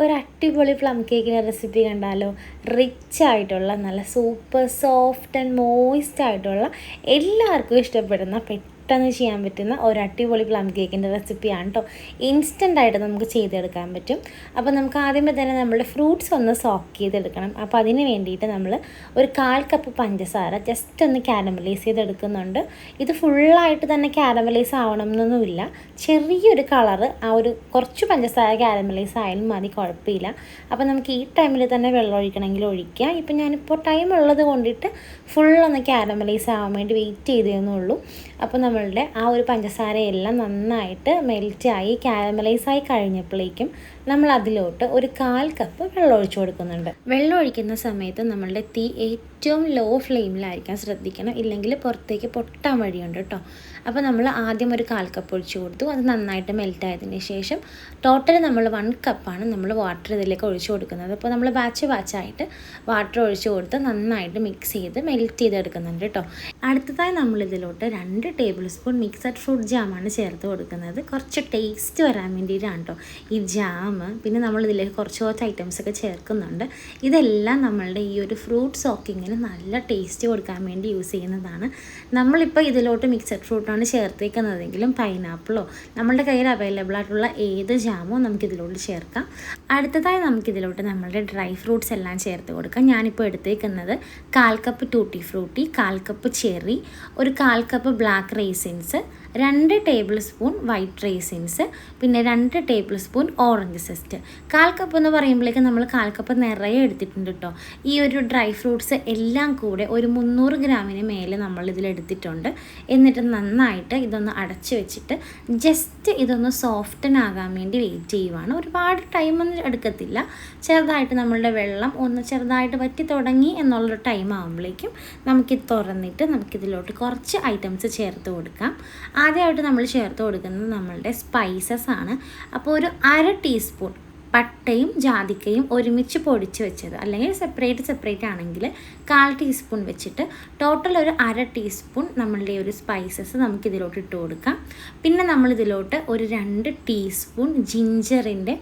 ഒരു അടിപൊളി പ്ലം കേക്കിൻ്റെ റെസിപ്പി കണ്ടാലോ. റിച്ച് ആയിട്ടുള്ള നല്ല സൂപ്പർ സോഫ്റ്റ് ആൻഡ് മോയിസ്റ്റ് ആയിട്ടുള്ള എല്ലാവർക്കും ഇഷ്ടപ്പെടുന്ന പെട്ടെന്ന് ചെയ്യാൻ പറ്റുന്ന ഒരു അടിപൊളി പ്ലം കേക്കിൻ്റെ റെസിപ്പിയാണ് കേട്ടോ. ഇൻസ്റ്റൻ്റായിട്ട് നമുക്ക് ചെയ്തെടുക്കാൻ പറ്റും. അപ്പോൾ നമുക്ക് ആദ്യമേ തന്നെ നമ്മുടെ ഫ്രൂട്ട്സ് ഒന്ന് സോക്ക് ചെയ്തെടുക്കണം. അപ്പോൾ അതിന് വേണ്ടിയിട്ട് നമ്മൾ ഒരു 1/4 കപ്പ് പഞ്ചസാര ജസ്റ്റ് ഒന്ന് കാരമലൈസ് ചെയ്തെടുക്കുന്നുണ്ട്. ഇത് ഫുള്ളായിട്ട് തന്നെ കാരമലൈസ് ആവണം എന്നൊന്നുമില്ല. ചെറിയൊരു കളറ് ആ ഒരു കുറച്ച് പഞ്ചസാര കാരമലൈസ് ആയാലും മതി, കുഴപ്പമില്ല. അപ്പോൾ നമുക്ക് ഈ ടൈമിൽ തന്നെ വെള്ളം ഒഴിക്കണമെങ്കിൽ ഒഴിക്കുക. ഇപ്പം ഞാനിപ്പോൾ ടൈം ഉള്ളത് കൊണ്ടിട്ട് ഫുള്ളൊന്ന് കാരമലൈസ് ആവാൻ വേണ്ടി വെയിറ്റ് ചെയ്തതെന്നുള്ളൂ. അപ്പോൾ നമ്മളുടെ ആ ഒരു പഞ്ചസാരയെല്ലാം നന്നായിട്ട് മെൽറ്റായി കാരമലൈസായി കഴിഞ്ഞപ്പോഴേക്കും നമ്മൾ അതിലോട്ട് ഒരു 1/4 കപ്പ് വെള്ളം ഒഴിച്ചു കൊടുക്കുന്നുണ്ട്. വെള്ളം ഒഴിക്കുന്ന സമയത്ത് നമ്മളുടെ തീ ഏറ്റവും ലോ ഫ്ലെയിമിലായിരിക്കാൻ ശ്രദ്ധിക്കണം, ഇല്ലെങ്കിൽ പുറത്തേക്ക് പൊട്ടാൻ വഴിയുണ്ട് കേട്ടോ. അപ്പോൾ നമ്മൾ ആദ്യം ഒരു 1/4 കപ്പ് ഒഴിച്ചു കൊടുത്തു. അത് നന്നായിട്ട് മെൽറ്റായതിന് ശേഷം ടോട്ടൽ നമ്മൾ 1 കപ്പാണ് നമ്മൾ വാട്ടർ ഇതിലേക്ക് ഒഴിച്ചു കൊടുക്കുന്നത്. അപ്പോൾ നമ്മൾ ബാച്ചായിട്ട് വാട്ടർ ഒഴിച്ചു കൊടുത്ത് നന്നായിട്ട് മിക്സ് ചെയ്ത് മെൽറ്റ് ചെയ്തെടുക്കുന്നുണ്ട് കേട്ടോ. അടുത്തതായി നമ്മളിതിലോട്ട് 2 ടേബിൾ സ്പൂൺ മിക്സഡ് ഫ്രൂട്ട് ജാമാണ് ചേർത്ത് കൊടുക്കുന്നത്. കുറച്ച് ടേസ്റ്റ് വരാൻ വേണ്ടിയിട്ടാണ് കേട്ടോ ഈ ജാം. പിന്നെ നമ്മളിതിലേക്ക് കുറച്ച് ഐറ്റംസ് ഒക്കെ ചേർക്കുന്നുണ്ട്. ഇതെല്ലാം നമ്മളുടെ ഈ ഒരു ഫ്രൂട്ട് സോക്കിങ്ങിന് നല്ല ടേസ്റ്റ് കൊടുക്കാൻ വേണ്ടി യൂസ് ചെയ്യുന്നതാണ്. നമ്മളിപ്പോൾ ഇതിലോട്ട് മിക്സഡ് ഫ്രൂട്ടാണ് ചേർത്തേക്കുന്നതെങ്കിലും പൈനാപ്പിളോ നമ്മളുടെ കയ്യിൽ അവൈലബിൾ ആയിട്ടുള്ള ഏത് ജാമോ നമുക്കിതിലോട്ട് ചേർക്കാം. അടുത്തതായി നമുക്കിതിലോട്ട് നമ്മളുടെ ഡ്രൈ ഫ്രൂട്ട്സ് എല്ലാം ചേർത്ത് കൊടുക്കാം. ഞാനിപ്പോൾ എടുത്തേക്കുന്നത് 1/4 cup tutti Frooti, 1/4 cup cherry, ഒരു 1/4 cup black raisins, 2 table spoon white raisins, പിന്നെ 2 table spoon orange zest. 1/4 cup എന്ന് പറയുമ്പോഴേക്കും നമ്മൾ 1/4 കപ്പ് നിറയെ എടുത്തിട്ടുണ്ട് കേട്ടോ. ഈ ഒരു ഡ്രൈ ഫ്രൂട്ട്സ് എല്ലാം കൂടെ ഒരു 300 ഗ്രാമിന് മേലെ നമ്മളിതിലെടുത്തിട്ടുണ്ട്. എന്നിട്ട് നന്നായിട്ട് ഇതൊന്ന് അടച്ച് വെച്ചിട്ട് ജസ്റ്റ് ഇതൊന്ന് സോഫ്റ്റൻ ആകാൻ വേണ്ടി വെയിറ്റ് ചെയ്യുവാണ്. ഒരുപാട് ടൈമൊന്നും എടുക്കത്തില്ല. ചെറുതായിട്ട് നമ്മളുടെ വെള്ളം ഒന്ന് ചെറുതായിട്ട് വറ്റി തുടങ്ങി എന്നുള്ളൊരു ടൈം ആകുമ്പോഴേക്കും നമുക്കിത് തുറന്നിട്ട് നമുക്കിതിലോട്ട് കുറച്ച് ഐറ്റംസ് ചേർത്ത് കൊടുക്കാം. ആദ്യമായിട്ട് നമ്മൾ ചേർത്ത് കൊടുക്കുന്നത് നമ്മളുടെ സ്പൈസസ് ആണ്. അപ്പോൾ ഒരു 1/2 ടീസ്പൂൺ പട്ടയും ജാതിക്കയും ഒരുമിച്ച് പൊടിച്ച് വെച്ചത്, അല്ലെങ്കിൽ സെപ്പറേറ്റ് ആണെങ്കിൽ 1/4 ടീസ്പൂൺ വെച്ചിട്ട് ടോട്ടൽ ഒരു 1/2 ടീസ്പൂൺ നമ്മളുടെ ഒരു സ്പൈസസ് നമുക്കിതിലോട്ട് ഇട്ട് കൊടുക്കാം. പിന്നെ നമ്മളിതിലോട്ട് ഒരു 2 ടീസ്പൂൺ ജിഞ്ചറിൻ്റെ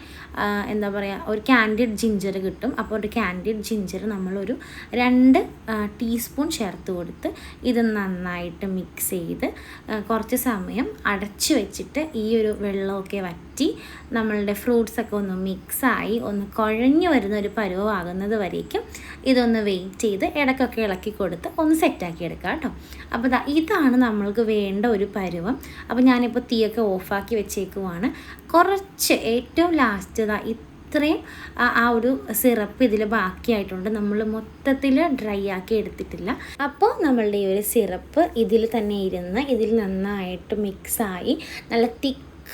എന്താ പറയുക, ഒരു കാൻഡിഡ് ജിഞ്ചർ കിട്ടും. അപ്പോൾ ഒരു കാൻഡിഡ് ജിഞ്ചർ നമ്മളൊരു 2 ടീസ്പൂൺ ചേർത്ത് കൊടുത്ത് ഇത് നന്നായിട്ട് മിക്സ് ചെയ്ത് കുറച്ച് സമയം അടച്ച് വെച്ചിട്ട് ഈ ഒരു വെള്ളമൊക്കെ വറ്റി നമ്മളുടെ ഫ്രൂട്ട്സൊക്കെ ഒന്ന് മിക്സായി ഒന്ന് കുഴഞ്ഞു വരുന്ന ഒരു പരുവമാകുന്നത് വരേക്കും ഇതൊന്ന് വെയിറ്റ് ചെയ്ത് ഇടയ്ക്കൊക്കെ ഇളക്കി കൊടുത്ത് ഒന്ന് സെറ്റാക്കി എടുക്കാം കേട്ടോ. അപ്പോൾ ഇതാണ് നമ്മൾക്ക് വേണ്ട ഒരു പരുവം. അപ്പോൾ ഞാനിപ്പോൾ തീയൊക്കെ ഓഫാക്കി വെച്ചേക്കുവാണ്. കുറച്ച് ഏറ്റവും ലാസ്റ്റ് ഇത്രയും ആ ഒരു സിറപ്പ് ഇതിൽ ബാക്കിയായിട്ടുണ്ട്. നമ്മൾ മൊത്തത്തിൽ ഡ്രൈ ആക്കി എടുത്തിട്ടില്ല. അപ്പോൾ നമ്മളുടെ ഈ ഒരു സിറപ്പ് ഇതിൽ തന്നെ ഇരുന്ന് ഇതിൽ നന്നായിട്ട് മിക്സായി നല്ല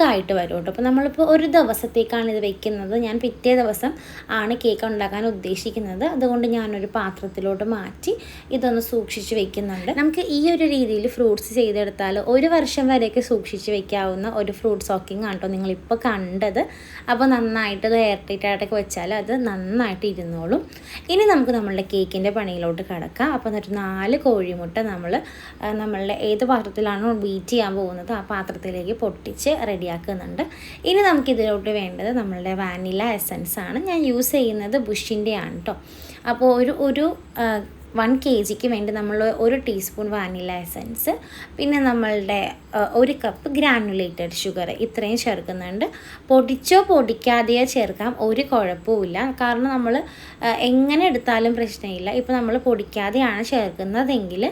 ആയിട്ട് വരും കേട്ടോ. അപ്പോൾ നമ്മളിപ്പോൾ ഒരു ദിവസത്തേക്കാണ് ഇത് വെക്കുന്നത്. ഞാൻ പിറ്റേ ദിവസം ആണ് കേക്ക് ഉണ്ടാക്കാൻ ഉദ്ദേശിക്കുന്നത്. അതുകൊണ്ട് ഞാനൊരു പാത്രത്തിലോട്ട് മാറ്റി ഇതൊന്ന് സൂക്ഷിച്ച് വെക്കുന്നുണ്ട്. നമുക്ക് ഈ ഒരു രീതിയിൽ ഫ്രൂട്ട്സ് ചെയ്തെടുത്താൽ 1 വർഷം വരെയൊക്കെ സൂക്ഷിച്ച് വെക്കാവുന്ന ഒരു ഫ്രൂട്ട് സോക്കിംഗ് ആണ് കേട്ടോ നിങ്ങളിപ്പോൾ കണ്ടത്. അപ്പോൾ നന്നായിട്ട് ഇത് എയർ ടൈറ്റ് ആയിട്ടൊക്കെ വെച്ചാൽ അത് നന്നായിട്ട് ഇരുന്നോളും. ഇനി നമുക്ക് നമ്മളുടെ കേക്കിൻ്റെ പണിയിലോട്ട് കിടക്കാം. അപ്പോൾ എന്നിട്ട് 4 കോഴിമുട്ട നമ്മളുടെ ഏത് പാത്രത്തിലാണോ ബീറ്റ് ചെയ്യാൻ പോകുന്നത് ആ പാത്രത്തിലേക്ക് പൊട്ടിച്ച് റെഡിയാക്കുന്നുണ്ട്. ഇനി നമുക്കിതിലോട്ട് വേണ്ടത് നമ്മളുടെ വാനില എസൻസ് ആണ്. ഞാൻ യൂസ് ചെയ്യുന്നത് ബുഷിൻ്റെ ആണ് കേട്ടോ. അപ്പോൾ ഒരു 1 kgക്ക് വേണ്ടി നമ്മൾ 1 ടീസ്പൂൺ വാനില എസൻസ്, പിന്നെ നമ്മളുടെ 1 കപ്പ് ഗ്രാനുലേറ്റഡ് ഷുഗർ ഇത്രയും ചേർക്കുന്നുണ്ട്. പൊടിച്ചോ പൊടിക്കാതെയോ ചേർക്കാം, ഒരു കുഴപ്പമില്ല. കാരണം നമ്മൾ എങ്ങനെ എടുത്താലും പ്രശ്നമില്ല. ഇപ്പോൾ നമ്മൾ പൊടിക്കാതെയാണ് ചേർക്കുന്നതെങ്കിൽ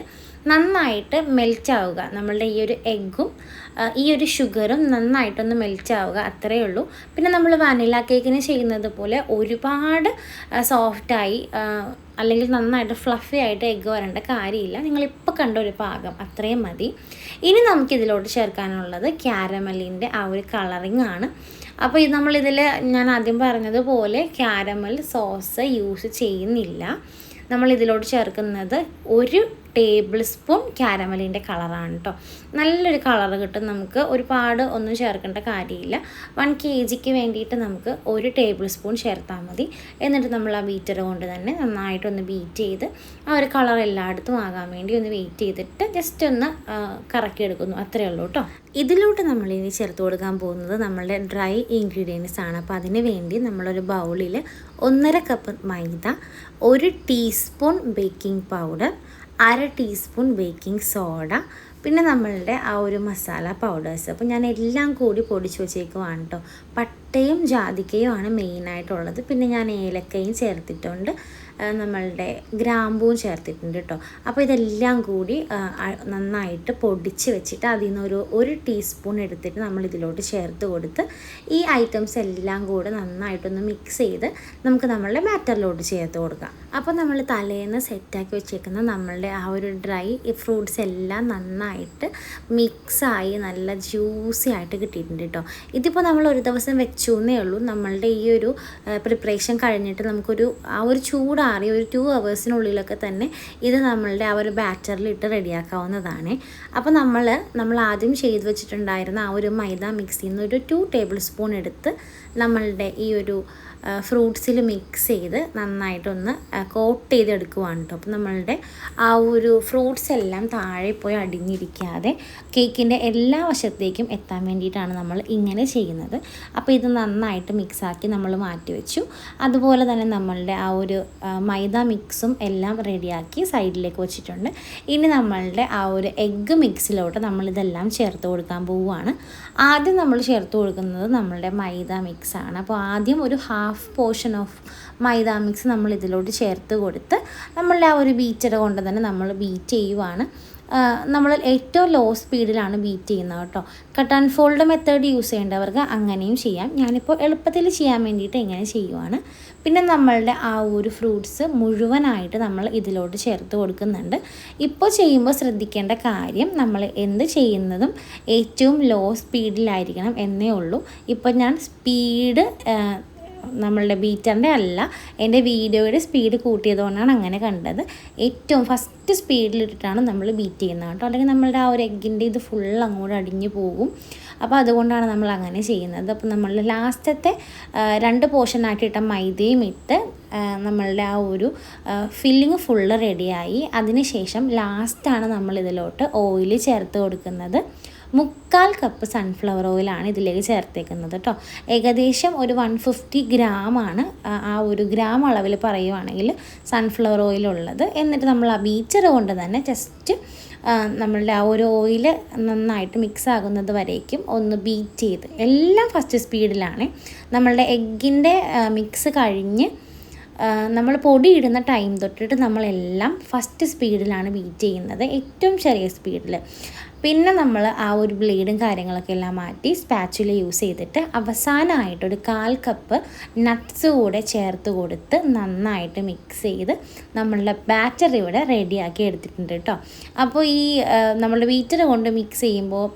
നന്നായിട്ട് മെൽറ്റ് ആവുക. നമ്മളുടെ ഈ ഒരു എഗ്ഗും ഈ ഒരു ഷുഗറും നന്നായിട്ടൊന്ന് മെൽറ്റ് ആവുക, അത്രയേ ഉള്ളൂ. പിന്നെ നമ്മൾ വാനില കേക്കിന് ചെയ്യുന്നത് പോലെ ഒരുപാട് സോഫ്റ്റായി അല്ലെങ്കിൽ നന്നായിട്ട് ഫ്ലഫി ആയിട്ട് എഗ്ഗ് വരേണ്ട കാര്യമില്ല. നിങ്ങളിപ്പോൾ കണ്ട ഒരു പാകം അത്രയും മതി. ഇനി നമുക്കിതിലോട്ട് ചേർക്കാനുള്ളത് ക്യാരമലിൻ്റെ ആ ഒരു കളറിങ് ആണ്. അപ്പോൾ നമ്മളിതിൽ ഞാൻ ആദ്യം പറഞ്ഞതുപോലെ ക്യാരമൽ സോസ് യൂസ് ചെയ്യുന്നില്ല. നമ്മളിതിലോട്ട് ചേർക്കുന്നത് 1 ടേബിൾ സ്പൂൺ ക്യാരമലിൻ്റെ കളറാണ് കേട്ടോ. നല്ലൊരു കളർ കിട്ടും. നമുക്ക് ഒരുപാട് ഒന്നും ചേർക്കേണ്ട കാര്യമില്ല. 1 kg വേണ്ടിയിട്ട് നമുക്ക് 1 ടേബിൾ സ്പൂൺ ചേർത്താൽ മതി. എന്നിട്ട് നമ്മൾ ആ ബീറ്റർ കൊണ്ട് തന്നെ നന്നായിട്ടൊന്ന് ബീറ്റ് ചെയ്ത് ആ ഒരു കളർ എല്ലായിടത്തും ആകാൻ വേണ്ടി ഒന്ന് വെയിറ്റ് ചെയ്തിട്ട് ജസ്റ്റ് ഒന്ന് കറക്കിയെടുക്കുന്നു. അത്രയേ ഉള്ളൂ കേട്ടോ. ഇതിലോട്ട് നമ്മളിനി ചേർത്ത് കൊടുക്കാൻ പോകുന്നത് നമ്മളുടെ ഡ്രൈ ഇൻഗ്രീഡിയൻസ് ആണ്. അപ്പോൾ അതിന് വേണ്ടി നമ്മളൊരു ബൗളിൽ 1.5 കപ്പ് മൈദ, 1 teaspoon baking powder, 1/2 teaspoon baking soda, പിന്നെ നമ്മളുടെ ആ ഒരു മസാല പൗഡേഴ്സ്. അപ്പോൾ ഞാൻ എല്ലാം കൂടി പൊടിച്ച് വെച്ചേക്കുവാണ് കേട്ടോ. പട്ടയും ജാതിക്കയുമാണ് മെയിനായിട്ടുള്ളത്. പിന്നെ ഞാൻ ഏലക്കയും ചേർത്തിട്ടുണ്ട്, നമ്മളുടെ ഗ്രാമ്പൂവും ചേർത്തിട്ടുണ്ട് കേട്ടോ. അപ്പോൾ ഇതെല്ലാം കൂടി നന്നായിട്ട് പൊടിച്ച് വെച്ചിട്ട് അതിൽ നിന്ന് ഒരു ടീസ്പൂൺ എടുത്തിട്ട് നമ്മൾ ഇതിലോട്ട് ചേർത്ത് കൊടുത്ത് ഈ ഐറ്റംസ് എല്ലാം കൂടെ നന്നായിട്ടൊന്ന് മിക്സ് ചെയ്ത് നമുക്ക് നമ്മളുടെ ബാറ്ററിലോട്ട് ചേർത്ത് കൊടുക്കാം. അപ്പോൾ നമ്മൾ തലേന്ന് സെറ്റാക്കി വെച്ചേക്കുന്ന നമ്മളുടെ ആ ഒരു ഡ്രൈ ഫ്രൂട്ട്സ് എല്ലാം നന്നായിട്ട് മിക്സായി നല്ല ജ്യൂസി ആയിട്ട് കിട്ടിയിട്ടുണ്ട് കേട്ടോ. ഇതിപ്പോൾ നമ്മൾ ഒരു ദിവസം വെച്ചു എന്നേ ഉള്ളൂ. നമ്മളുടെ ഈ ഒരു പ്രിപ്പറേഷൻ കഴിഞ്ഞിട്ട് നമുക്കൊരു ആ ഒരു ചൂടാറി ഒരു 2 hours തന്നെ ഇത് നമ്മളുടെ ആ ഒരു ബാറ്ററിലിട്ട് റെഡിയാക്കാവുന്നതാണ്. അപ്പോൾ നമ്മൾ ആദ്യം ചെയ്ത് വെച്ചിട്ടുണ്ടായിരുന്ന ആ ഒരു മൈദ മിക്സിൽ നിന്ന് ഒരു 2 ടേബിൾ സ്പൂൺ എടുത്ത് നമ്മളുടെ ഈ ഒരു ഫ്രൂട്ട്സിൽ മിക്സ് ചെയ്ത് നന്നായിട്ടൊന്ന് കോട്ട് ചെയ്തെടുക്കുവാണ് കേട്ടോ. അപ്പോൾ നമ്മളുടെ ആ ഒരു ഫ്രൂട്ട്സ് എല്ലാം താഴെ പോയി അടിഞ്ഞിരിക്കാതെ കേക്കിൻ്റെ എല്ലാ വശത്തേക്കും എത്താൻ വേണ്ടിയിട്ടാണ് നമ്മൾ ഇങ്ങനെ ചെയ്യുന്നത്. അപ്പോൾ ഇത് നന്നായിട്ട് മിക്സാക്കി നമ്മൾ മാറ്റി വെച്ചു. അതുപോലെ തന്നെ നമ്മളുടെ ആ ഒരു മൈദ മിക്സും എല്ലാം റെഡിയാക്കി സൈഡിലേക്ക് വെച്ചിട്ടുണ്ട്. ഇനി നമ്മളുടെ ആ ഒരു എഗ്ഗ് മിക്സിലോട്ട് നമ്മളിതെല്ലാം ചേർത്ത് കൊടുക്കാൻ പോവുകയാണ്. ആദ്യം നമ്മൾ ചേർത്ത് കൊടുക്കുന്നത് നമ്മളുടെ മൈദ മിക്സാണ്. അപ്പോൾ ആദ്യം ഒരു half portion of maida mix നമ്മൾ ഇതിലോട്ട് ചേർത്ത് കൊടുത്ത് നമ്മളുടെ ആ ഒരു ബീറ്റർ കൊണ്ട് തന്നെ നമ്മൾ ബീറ്റ് ചെയ്യുവാണ്. നമ്മൾ ഏറ്റവും ലോ സ്പീഡിലാണ് ബീറ്റ് ചെയ്യുന്നത് കേട്ടോ. Cut and fold method use ചെയ്യേണ്ടവർക്ക് അങ്ങനെയും ചെയ്യാം. ഞാനിപ്പോൾ എളുപ്പത്തിൽ ചെയ്യാൻ വേണ്ടിയിട്ട് ഇങ്ങനെ ചെയ്യുവാണ്. പിന്നെ നമ്മളുടെ ആ ഒരു ഫ്രൂട്ട്സ് മുഴുവനായിട്ട് നമ്മൾ ഇതിലോട്ട് ചേർത്ത് കൊടുക്കുന്നുണ്ട്. ഇപ്പോൾ ചെയ്യുമ്പോൾ ശ്രദ്ധിക്കേണ്ട കാര്യം നമ്മൾ എന്ത് ചെയ്യുന്നതും ഏറ്റവും ലോ സ്പീഡിലായിരിക്കണം എന്നേ ഉള്ളൂ. ഇപ്പോൾ ഞാൻ സ്പീഡ് നമ്മളുടെ ബീറ്ററിൻ്റെ അല്ല, എൻ്റെ വീഡിയോയുടെ സ്പീഡ് കൂട്ടിയതുകൊണ്ടാണ് അങ്ങനെ കണ്ടത്. ഏറ്റവും ഫസ്റ്റ് സ്പീഡിലിട്ടിട്ടാണ് നമ്മൾ ബീറ്റ് ചെയ്യുന്നത് കേട്ടോ. അല്ലെങ്കിൽ നമ്മളുടെ ആ ഒരു എഗ്ഗിൻ്റെ ഇത് ഫുൾ അങ്ങോട്ട് അടിഞ്ഞു പോകും. അപ്പോൾ അതുകൊണ്ടാണ് നമ്മൾ അങ്ങനെ ചെയ്യുന്നത്. അപ്പോൾ നമ്മൾ ലാസ്റ്റത്തെ 2 പോർഷനാക്കിയിട്ട മൈദയും ഇട്ട് നമ്മളുടെ ആ ഒരു ഫില്ലിങ് ഫുള്ള് റെഡിയായി. അതിന് ശേഷം ലാസ്റ്റാണ് നമ്മളിതിലോട്ട് ഓയിൽ ചേർത്ത് കൊടുക്കുന്നത്. 3/4 കപ്പ് സൺഫ്ലവർ ഓയിലാണ് ഇതിലേക്ക് ചേർത്തേക്കുന്നത് കേട്ടോ. ഏകദേശം ഒരു 150 ഗ്രാമാണ് ആ ഒരു ഗ്രാം അളവിൽ പറയുവാണെങ്കിൽ സൺഫ്ലവർ ഓയിലുള്ളത്. എന്നിട്ട് നമ്മൾ ആ ബീറ്റർ കൊണ്ട് തന്നെ ജസ്റ്റ് നമ്മളുടെ ആ ഒരു ഓയിൽ നന്നായിട്ട് മിക്സ് ആകുന്നത് വരേക്കും ഒന്ന് ബീറ്റ് ചെയ്ത്, എല്ലാം ഫസ്റ്റ് സ്പീഡിലാണ്. നമ്മളുടെ എഗ്ഗിൻ്റെ മിക്സ് കഴിഞ്ഞ് നമ്മൾ പൊടി ഇടുന്ന ടൈം തൊട്ടിട്ട് നമ്മളെല്ലാം ഫസ്റ്റ് സ്പീഡിലാണ് ബീറ്റ് ചെയ്യുന്നത്, ഏറ്റവും ചെറിയ സ്പീഡിൽ. പിന്നെ നമ്മൾ ആ ഒരു ബ്ലേഡും കാര്യങ്ങളൊക്കെ എല്ലാം മാറ്റി സ്പാച്ചുല യൂസ് ചെയ്തിട്ട് അവസാനമായിട്ടൊരു 1/4 കപ്പ് നട്ട്സ് കൂടെ ചേർത്ത് കൊടുത്ത് നന്നായിട്ട് മിക്സ് ചെയ്ത് നമ്മളുടെ ബാറ്റർ ഇവിടെ റെഡിയാക്കി എടുത്തിട്ടുണ്ട് കേട്ടോ. അപ്പോൾ ഈ നമ്മളുടെ ബീറ്റർ കൊണ്ട് മിക്സ് ചെയ്യുമ്പോൾ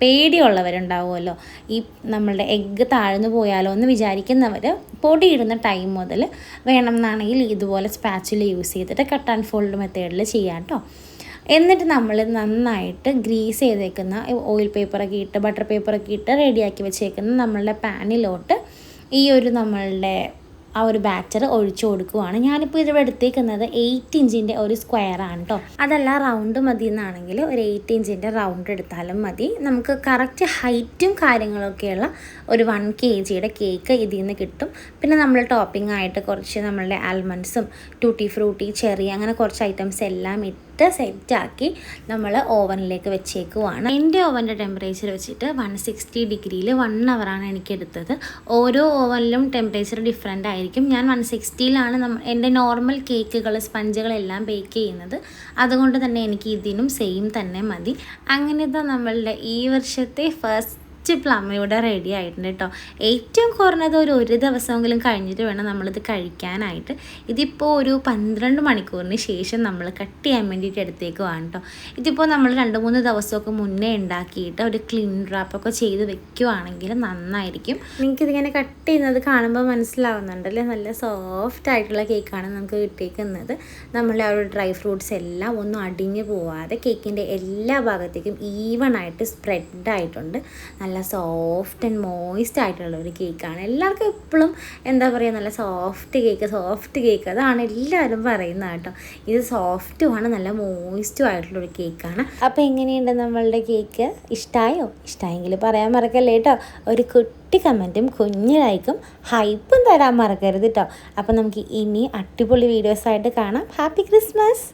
പേടിയുള്ളവരുണ്ടാവുമല്ലോ, ഈ നമ്മളുടെ എഗ്ഗ് താഴ്ന്നു പോയാലോ എന്ന് വിചാരിക്കുന്നവർ പൊടിയിടുന്ന ടൈം മുതൽ വേണം എന്നാണെങ്കിൽ ഇതുപോലെ സ്പാച്ചുല യൂസ് ചെയ്തിട്ട് കട്ട് ആൻഡ് ഫോൾഡ് മെത്തേഡിൽ ചെയ്യാം കേട്ടോ. എന്നിട്ട് നമ്മൾ നന്നായിട്ട് ഗ്രീസ് ചെയ്തേക്കുന്ന ഓയിൽ പേപ്പറൊക്കെ ഇട്ട് ബട്ടർ പേപ്പറൊക്കെ ഇട്ട് റെഡിയാക്കി വെച്ചേക്കുന്ന നമ്മളുടെ പാനിലോട്ട് ഈ ഒരു നമ്മളുടെ ആ ഒരു ബാറ്റർ ഒഴിച്ചു കൊടുക്കുവാണ്. ഞാനിപ്പോൾ ഇതിവിടെ എടുത്തേക്കുന്നത് 8 ഇഞ്ചിൻ്റെ ഒരു സ്ക്വയറാണ് കേട്ടോ. അതല്ല റൗണ്ട് മതി എന്നാണെങ്കിൽ ഒരു 8 ഇഞ്ചിൻ്റെ റൗണ്ട് എടുത്താലും മതി. നമുക്ക് കറക്റ്റ് ഹൈറ്റും കാര്യങ്ങളൊക്കെയുള്ള ഒരു 1 kgയുടെ കേക്ക് ഇതിൽ നിന്ന് കിട്ടും. പിന്നെ നമ്മൾ ടോപ്പിംഗ് ആയിട്ട് കുറച്ച് നമ്മളുടെ ആൽമണ്ട്സും ടൂട്ടി ഫ്രൂട്ടി ചെറി അങ്ങനെ കുറച്ച് ഐറ്റംസ് എല്ലാം ഇട്ട് സെറ്റാക്കി നമ്മൾ ഓവനിലേക്ക് വെച്ചേക്കുവാണ്. എൻ്റെ ഓവൻ്റെ ടെമ്പറേച്ചർ വെച്ചിട്ട് 160 ഡിഗ്രിയിൽ 1 ഹവറാണ് എനിക്കെടുത്തത്. ഓരോ ഓവനിലും ടെമ്പറേച്ചർ ഡിഫറെൻ്റ് ആയിരിക്കും. ഞാൻ 160ലാണ് എൻ്റെ നോർമൽ കേക്കുകൾ സ്പഞ്ചുകളെല്ലാം ബേക്ക് ചെയ്യുന്നത്. അതുകൊണ്ട് തന്നെ എനിക്ക് ഇതിനും സെയിം തന്നെ മതി. അങ്ങനത്തെ നമ്മളുടെ ഈ വർഷത്തെ ഫസ്റ്റ് റിച്ച് പ്ലം ഇവിടെ റെഡി ആയിട്ടുണ്ട് കേട്ടോ. ഏറ്റവും കുറഞ്ഞത് ഒരു ദിവസമെങ്കിലും കഴിഞ്ഞിട്ട് വേണം നമ്മളിത് കഴിക്കാനായിട്ട്. ഇതിപ്പോൾ ഒരു 12 മണിക്കൂറിന് ശേഷം നമ്മൾ കട്ട് ചെയ്യാൻ വേണ്ടിയിട്ട് എടുത്തേക്കുവാണ് കേട്ടോ. ഇതിപ്പോൾ നമ്മൾ 2-3 ദിവസമൊക്കെ മുന്നേ ഉണ്ടാക്കിയിട്ട് ഒരു ക്ലീൻ റാപ്പൊക്കെ ചെയ്ത് വെക്കുവാണെങ്കിൽ നന്നായിരിക്കും. നിങ്ങൾക്കിതിങ്ങനെ കട്ട് ചെയ്യുന്നത് കാണുമ്പോൾ മനസ്സിലാവുന്നുണ്ടല്ലേ, നല്ല സോഫ്റ്റ് ആയിട്ടുള്ള കേക്കാണ് നമുക്ക് കിട്ടിയിരിക്കുന്നത്. നമ്മൾ ആ ഒരു ഡ്രൈ ഫ്രൂട്ട്സ് എല്ലാം ഒന്നും അടിഞ്ഞു പോവാതെ കേക്കിൻ്റെ എല്ലാ ഭാഗത്തേക്കും ഈവണായിട്ട് സ്പ്രെഡായിട്ടുണ്ട്. നല്ല സോഫ്റ്റ് ആൻഡ് മോയിസ്റ്റ് ആയിട്ടുള്ള ഒരു കേക്കാണ്. എല്ലാവർക്കും എപ്പോഴും എന്താ പറയുക, നല്ല സോഫ്റ്റ് കേക്ക് അതാണ് എല്ലാവരും പറയുന്നത് കേട്ടോ. ഇത് സോഫ്റ്റുമാണ്, നല്ല മോയിസ്റ്റും ആയിട്ടുള്ളൊരു കേക്കാണ്. അപ്പോൾ എങ്ങനെയുണ്ട് നമ്മളുടെ കേക്ക്? ഇഷ്ടമായെങ്കിൽ പറയാൻ മറക്കല്ലേ കേട്ടോ. ഒരു കുട്ടി കമൻറ്റും കുഞ്ഞു ലൈക്കും ഹൈപ്പും തരാൻ മറക്കരുത് കേട്ടോ. അപ്പോൾ നമുക്ക് ഇനി അടിപൊളി വീഡിയോസായിട്ട് കാണാം. Happy Christmas.